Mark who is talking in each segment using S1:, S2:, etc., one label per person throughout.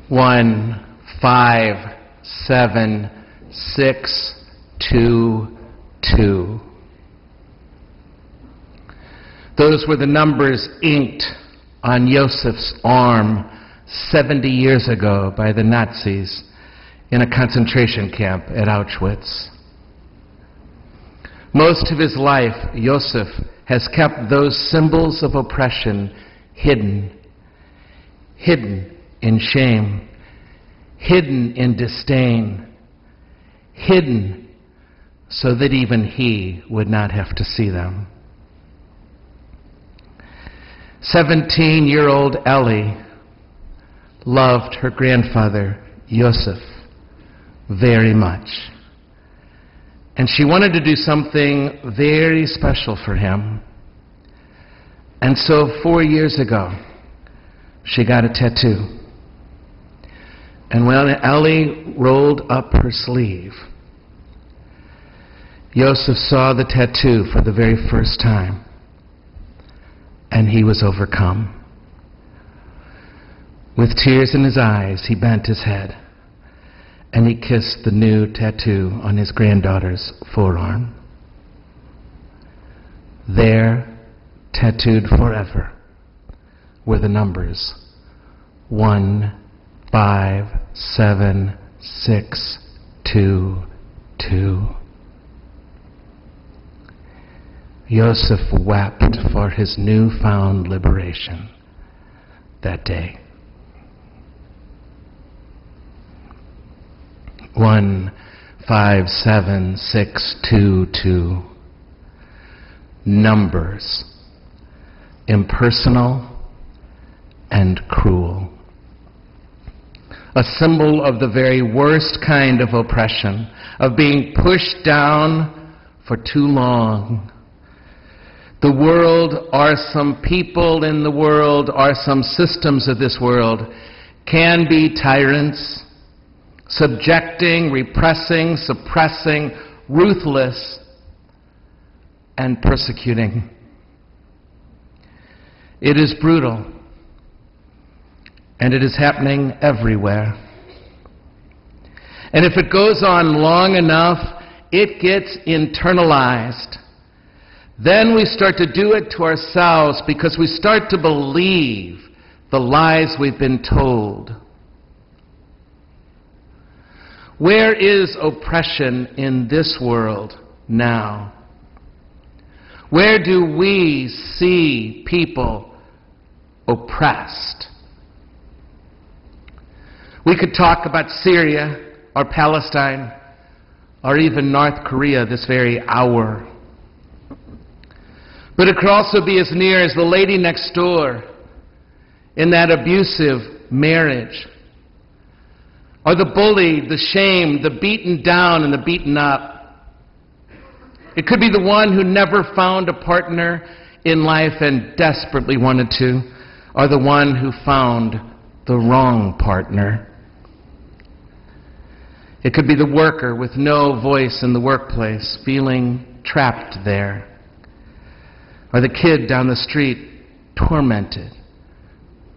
S1: 1, 5, 7, 6, 2, 2. Those were the numbers inked on Joseph's arm 70 years ago by the Nazis in a concentration camp at Auschwitz. Most of his life, Joseph has kept those symbols of oppression hidden in shame, hidden in disdain, hidden so that even he would not have to see them. 17-year-old Ellie loved her grandfather, Joseph, very much. And she wanted to do something very special for him. And so 4 years ago, she got a tattoo. And when Ellie rolled up her sleeve, Joseph saw the tattoo for the very first time. And he was overcome. With tears in his eyes, he bent his head, and he kissed the new tattoo on his granddaughter's forearm. There, tattooed forever, were the numbers 1, 5, 7, 6, 2, 2. Joseph wept for his newfound liberation that day. 1, 5, 7, 6, 2, 2. Numbers, impersonal and cruel. A symbol of the very worst kind of oppression, of being pushed down for too long. The world, or some people in the world, or some systems of this world, can be tyrants, subjecting, repressing, suppressing, ruthless, and persecuting. It is brutal, and it is happening everywhere. And if it goes on long enough, it gets internalized. Then we start to do it to ourselves because we start to believe the lies we've been told. Where is oppression in this world now? Where do we see people oppressed? We could talk about Syria or Palestine or even North Korea this very hour. But it could also be as near as the lady next door in that abusive marriage, or the bullied, the shamed, the beaten down and the beaten up. It could be the one who never found a partner in life and desperately wanted to, or the one who found the wrong partner. It could be the worker with no voice in the workplace, feeling trapped there. Or the kid down the street, tormented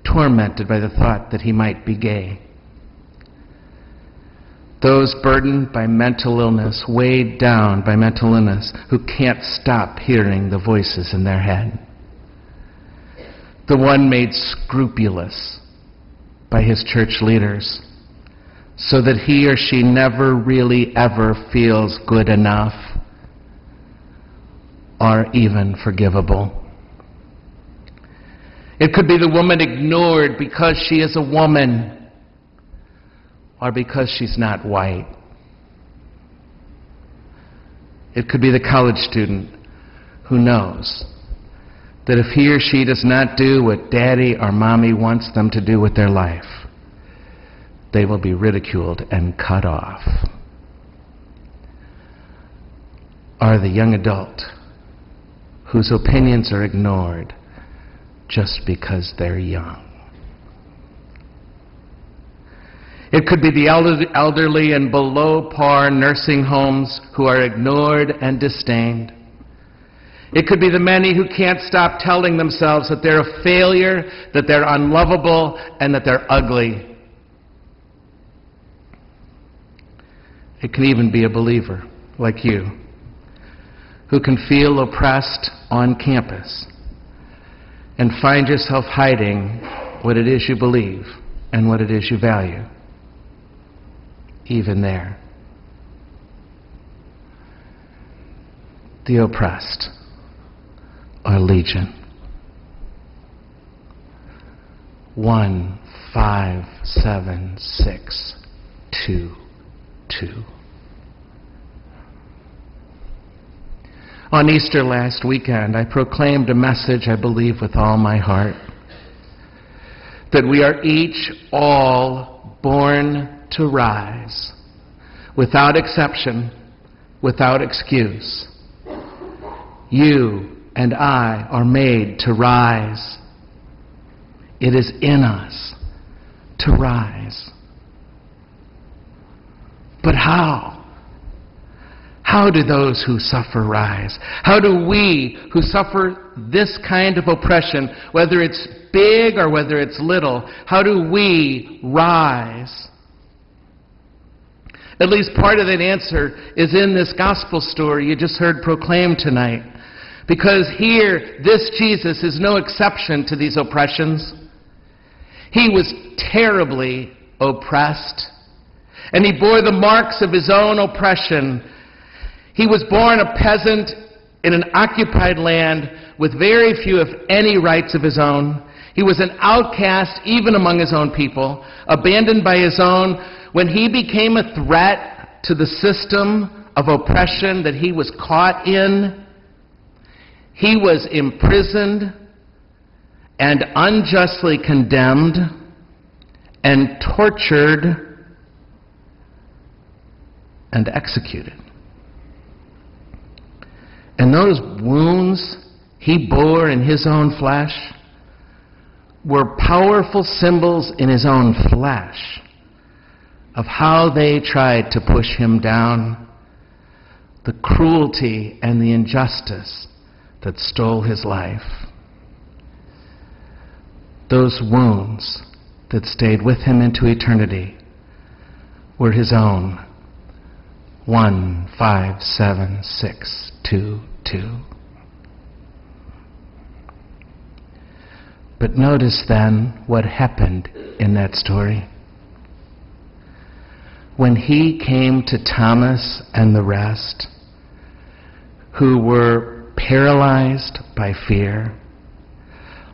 S1: by the thought that he might be gay. Those burdened by mental illness, weighed down by mental illness, who can't stop hearing the voices in their head. The one made scrupulous by his church leaders, so that he or she never really ever feels good enough or even forgivable. It could be the woman ignored because she is a woman or because she's not white. It could be the college student who knows that if he or she does not do what daddy or mommy wants them to do with their life, they will be ridiculed and cut off. Or the young adult whose opinions are ignored just because they're young. It could be the elderly and below par nursing homes who are ignored and disdained. It could be the many who can't stop telling themselves that they're a failure, that they're unlovable, and that they're ugly. It can even be a believer like you who can feel oppressed on campus and find yourself hiding what it is you believe and what it is you value, even there. The oppressed are legion. 1, 5, 7, 6, 2, 2. On Easter last weekend, I proclaimed a message I believe with all my heart, that we are each all born to rise, without exception, without excuse. You and I are made to rise. It is in us to rise. But how? How do those who suffer rise? How do we who suffer this kind of oppression, whether it's big or whether it's little, how do we rise? At least part of that answer is in this gospel story you just heard proclaimed tonight. Because here, this Jesus is no exception to these oppressions. He was terribly oppressed, and he bore the marks of his own oppression. He was born a peasant in an occupied land with very few, if any, rights of his own. He was an outcast even among his own people, abandoned by his own. When he became a threat to the system of oppression that he was caught in, he was imprisoned and unjustly condemned and tortured and executed. And those wounds he bore in his own flesh were powerful symbols in his own flesh of how they tried to push him down, the cruelty and the injustice that stole his life. Those wounds that stayed with him into eternity were his own. 1, 5, 7, 6, 2, 2. But notice then what happened in that story. When he came to Thomas and the rest, who were paralyzed by fear,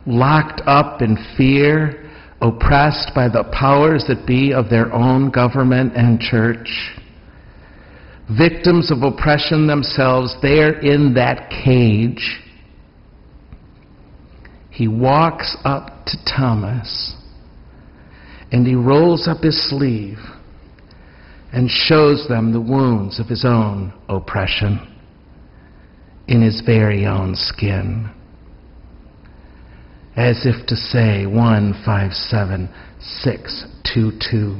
S1: locked up in fear, oppressed by the powers that be of their own government and church, victims of oppression themselves, there in that cage, he walks up to Thomas and he rolls up his sleeve and shows them the wounds of his own oppression in his very own skin, as if to say 1, 5, 7, 6, 2, 2.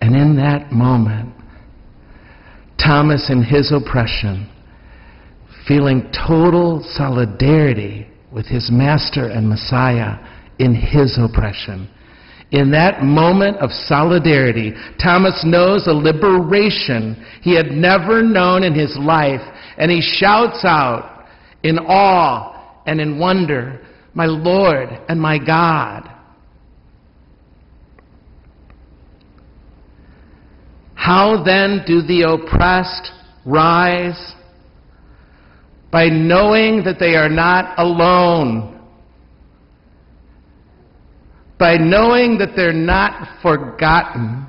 S1: And in that moment, Thomas in his oppression, feeling total solidarity with his Master and Messiah in his oppression, in that moment of solidarity, Thomas knows a liberation he had never known in his life, and he shouts out in awe and in wonder, "My Lord and my God." How then do the oppressed rise? By knowing that they are not alone. By knowing that they're not forgotten.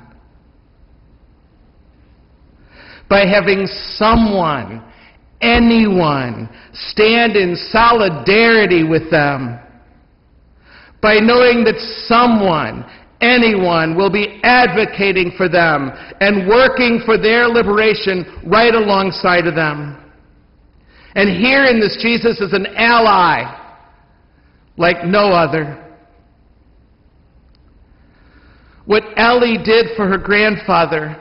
S1: By having someone, anyone, stand in solidarity with them. By knowing that someone, anyone, will be advocating for them and working for their liberation right alongside of them. And here in this Jesus is an ally like no other. What Ellie did for her grandfather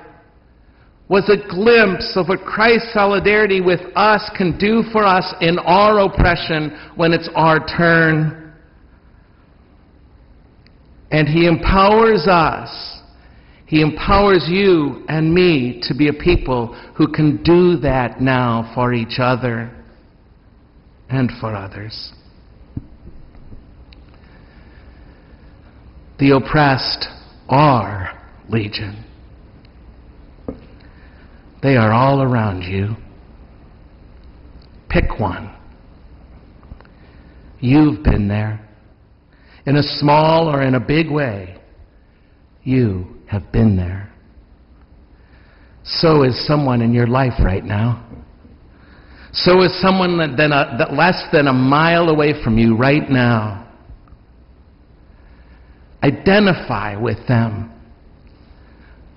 S1: was a glimpse of what Christ's solidarity with us can do for us in our oppression when it's our turn. And he empowers us. He empowers you and me to be a people who can do that now for each other and for others. The oppressed are legion. They are all around you. Pick one. You've been there. In a small or in a big way, you have been there. So is someone in your life right now. So is someone that less than a mile away from you right now. Identify with them.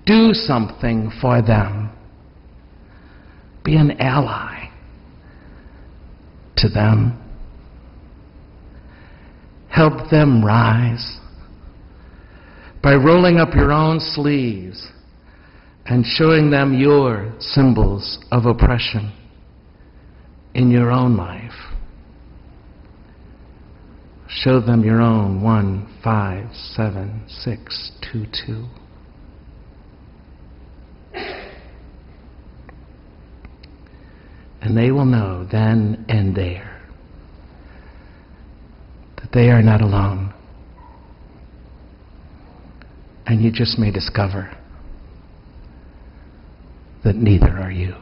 S1: Do something for them. Be an ally to them. Help them rise by rolling up your own sleeves and showing them your symbols of oppression in your own life. Show them your own 1, 5, 7, 6, 2, 2. And they will know then and there that they are not alone. And you just may discover that neither are you.